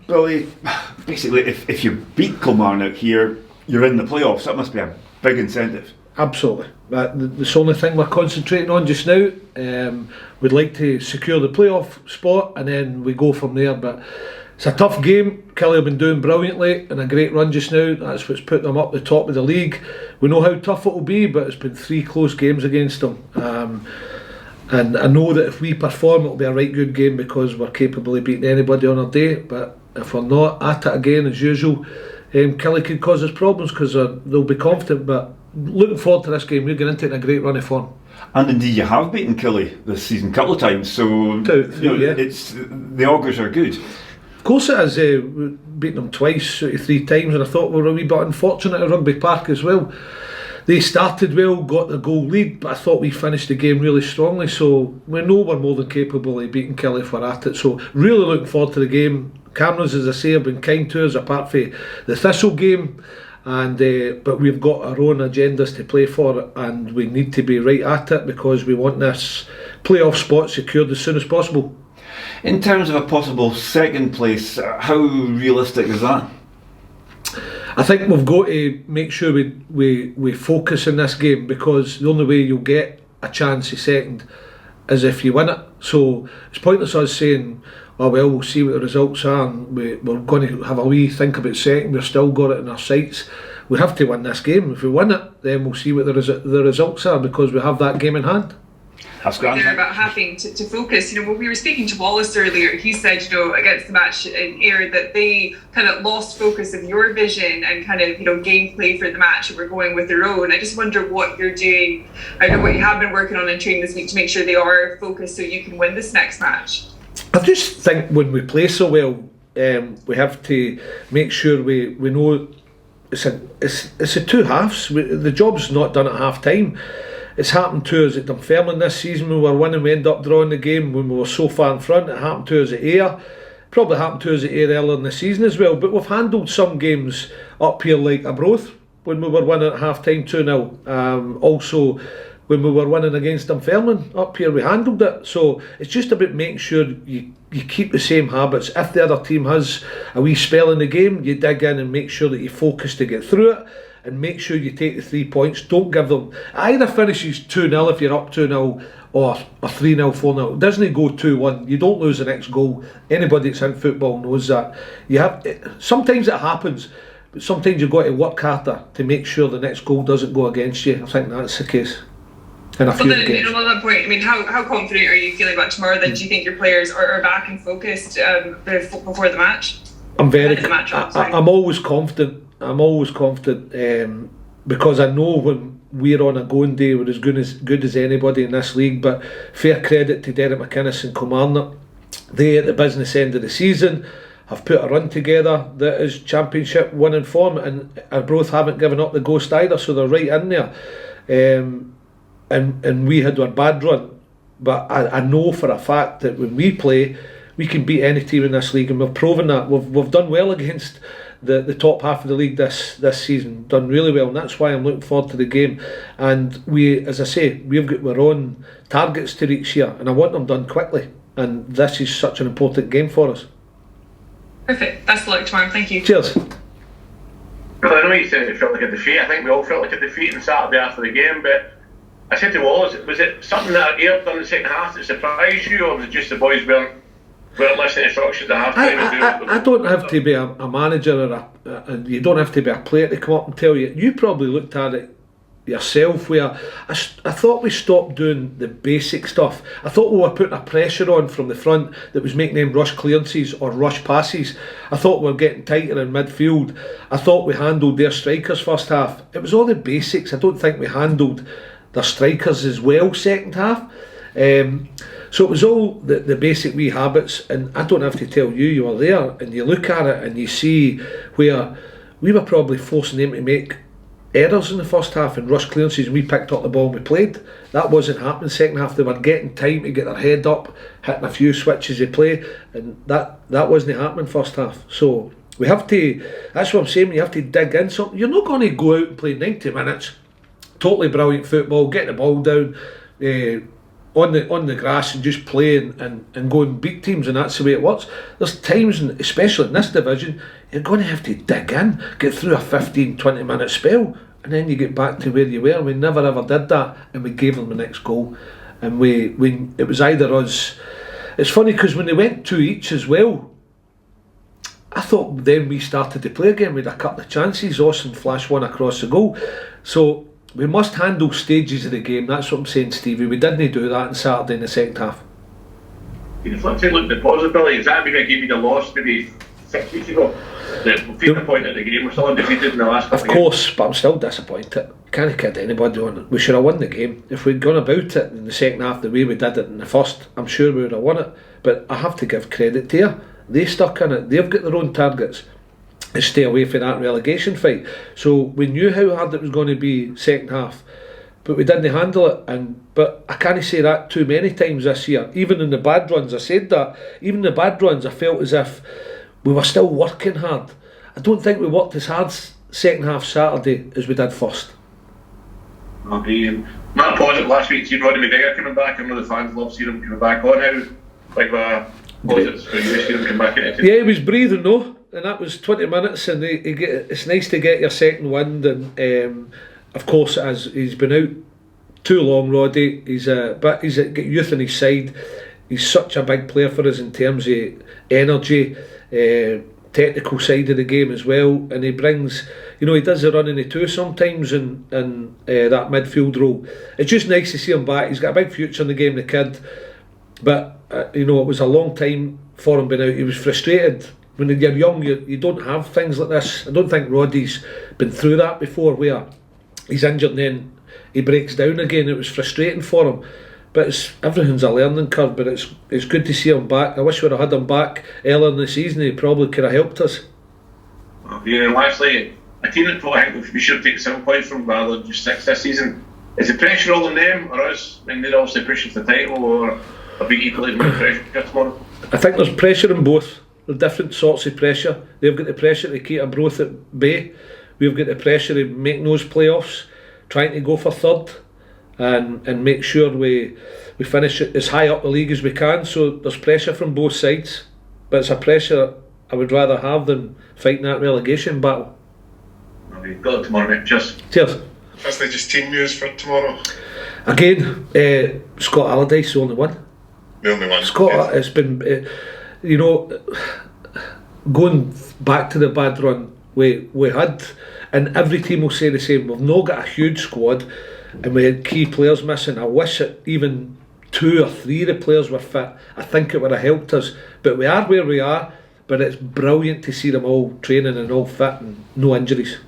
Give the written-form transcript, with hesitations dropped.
Billy, basically, if you beat Kilmarnock here, you're in the playoffs. That must be a big incentive. Absolutely. That's the only thing we're concentrating on just now. We'd like to secure the playoff spot and then we go from there. But it's a tough game. Kelly have been doing brilliantly and a great run just now. That's what's put them up the top of the league. We know how tough it will be, but it's been 3 close games against them. And I know that if we perform, it'll be a right good game because we're capable of beating anybody on our day. But if we're not at it again as usual, Kelly could cause us problems because they'll be confident. But looking forward to this game. We're getting into it in a great run of form. And indeed, you have beaten Killy this season a couple of times, so it's the augurs are good. Of course it is. We've beaten them twice, 3 times, and I thought we were a wee bit unfortunate at Rugby Park as well. They started well, got the goal lead, but I thought we finished the game really strongly, so we know we're more than capable of beating Killy if we're at it. So really looking forward to the game. Cameras, as I say, have been kind to us apart from the Thistle game, and but we've got our own agendas to play for, and we need to be right at it because we want this playoff spot secured as soon as possible. In terms of a possible second place, how realistic is that? I think we've got to make sure we focus in this game because the only way you'll get a chance of second is if you win it. So it's pointless us saying, oh well, we'll see what the results are and we're going to have a wee think about second. We've still got it in our sights. We have to win this game. If we win it, then we'll see what the results are because we have that game in hand. That's grand. There about having to focus. When we were speaking to Wallace earlier, he said, against the match in Ayr that they kind of lost focus of your vision and kind of, gameplay for the match and were going with their own. I just wonder what you're doing. I know what you have been working on in training this week to make sure they are focused so you can win this next match. I just think when we play so well, we have to make sure we know it's a 2 halves. The job's not done at half time. It's happened to us at Dunfermline this season when we were winning, we ended up drawing the game when we were so far in front. It happened to us at Ayr, probably happened to us at Ayr earlier in the season as well, but we've handled some games up here like Arbroath when we were winning at half time 2-0. Also when we were winning against Dunfermline up here we handled it. So it's just about making sure you keep the same habits. If the other team has a wee spell in the game, you dig in and make sure that you focus to get through it. And make sure you take the 3 points. Don't give them. Either finishes 2-0 if you're up 2-0 or 3-0, 4-0. It doesn't go 2-1. You don't lose the next goal. Anybody that's in football knows that. Sometimes it happens, but sometimes you've got to work harder to make sure the next goal doesn't go against you. I think that's the case. On that point, how confident are you feeling about tomorrow? Then do you think your players are back and focused before the match? I'm always confident. Because I know when we're on a going day we're as good as anybody in this league. But fair credit to Derek McInnes and Kilmarnock. They at the business end of the season have put a run together that is championship winning form, and Arbroath haven't given up the ghost either, so they're right in there. And we had our bad run, but I know for a fact that when we play we can beat any team in this league, and we've proven that. We've done well against the top half of the league this season, done really well, and that's why I'm looking forward to the game. And we, as I say, we've got our own targets to reach here, and I want them done quickly, and this is such an important game for us. Perfect. Best of luck tomorrow. Thank you. Cheers. Well, I know you said it felt like a defeat. I think we all felt like a defeat on Saturday after the game, but I said to Wallace, was it something that Ayr done in the second half that surprised you, or was it just the boys weren't listening to instructions at half time? I don't have to be a manager or you don't have to be a player to come up and tell you. You probably looked at it yourself where I thought we stopped doing the basic stuff. I thought we were putting a pressure on from the front that was making them rush clearances or rush passes. I thought we were getting tighter in midfield. I thought we handled their strikers first half. It was all the basics. I don't think we handled their strikers as well second half. So it was all the basic wee habits, and I don't have to tell you, you were there and you look at it and you see where we were probably forcing them to make errors in the first half and rush clearances, and we picked up the ball and we played. That wasn't happening second half. They were getting time to get their head up, hitting a few switches of play, and that wasn't happening first half. So we have to, that's what I'm saying, you have to dig in something. You're not going to go out and play 90 minutes, totally brilliant football, get the ball down, on the grass and just play and go and beat teams, and that's the way it works. There's times, especially in this division, you're going to have to dig in, get through a 15-20 minute spell, and then you get back to where you were. We never ever did that, and we gave them the next goal. And it was either us. It's funny because when they went 2 each as well, I thought then we started to play again. We had a couple of chances. Austin flashed one across the goal. So we must handle stages of the game. That's what I'm saying, Stevie. We didn't do that on Saturday in the second half. You flip to look at the possibility. Is that maybe a game you'd have lost maybe 6 weeks ago? The fever point at the game, we're still undefeated in the last couple of course, but I'm still disappointed. Can't kid anybody on it. We should have won the game. If we'd gone about it in the second half the way we did it in the first, I'm sure we would have won it. But I have to give credit to you. They stuck in it. They've got their own targets to stay away from that relegation fight. So we knew how hard it was going to be second half, but we didn't handle it. But I can't say that too many times this year. Even in the bad runs, I said that. Even in the bad runs, I felt as if we were still working hard. I don't think we worked as hard second half Saturday as we did first. Okay, not positive last week. See Roddie McGregor coming back. I know the fans love seeing him coming back on. How positives for you to see him come back into? Yeah, he was breathing though, and that was 20 minutes. And it's nice to get your second wind. And of course, as he's been out too long, Roddie. He's got youth on his side. He's such a big player for us in terms of energy. Technical side of the game as well, and he brings, he does the running the two sometimes in that midfield role. It's just nice to see him back. He's got a big future in the game, the kid, but it was a long time for him being out. He was frustrated. When you're young, you don't have things like this. I don't think Roddie's been through that before, where he's injured and then he breaks down again. It was frustrating for him. But everything's a learning curve, but it's good to see him back. I wish we'd have had him back earlier in the season. He probably could have helped us. Yeah, and lastly, a team that probably think we should take 7 points from rather than just 6 this season. Is the pressure all on them or us? I mean, they're obviously pushing for the title, or are we equally more pressure tomorrow? I think there's pressure in both. There are different sorts of pressure. They've got the pressure to keep Arbroath at bay. We've got the pressure to make those playoffs, trying to go for third. And make sure we finish as high up the league as we can. So there's pressure from both sides, but it's a pressure I would rather have than fighting that relegation battle. Okay, good luck tomorrow, mate. Cheers. Firstly, just team news for tomorrow. Again, Scott Allardyce the only one. The only one. Scott, yes. It's been, going back to the bad run we had, and every team will say the same. We've not got a huge squad. And we had key players missing. I wish that even 2 or 3 of the players were fit. I think it would have helped us. But we are where we are. But it's brilliant to see them all training and all fit and no injuries.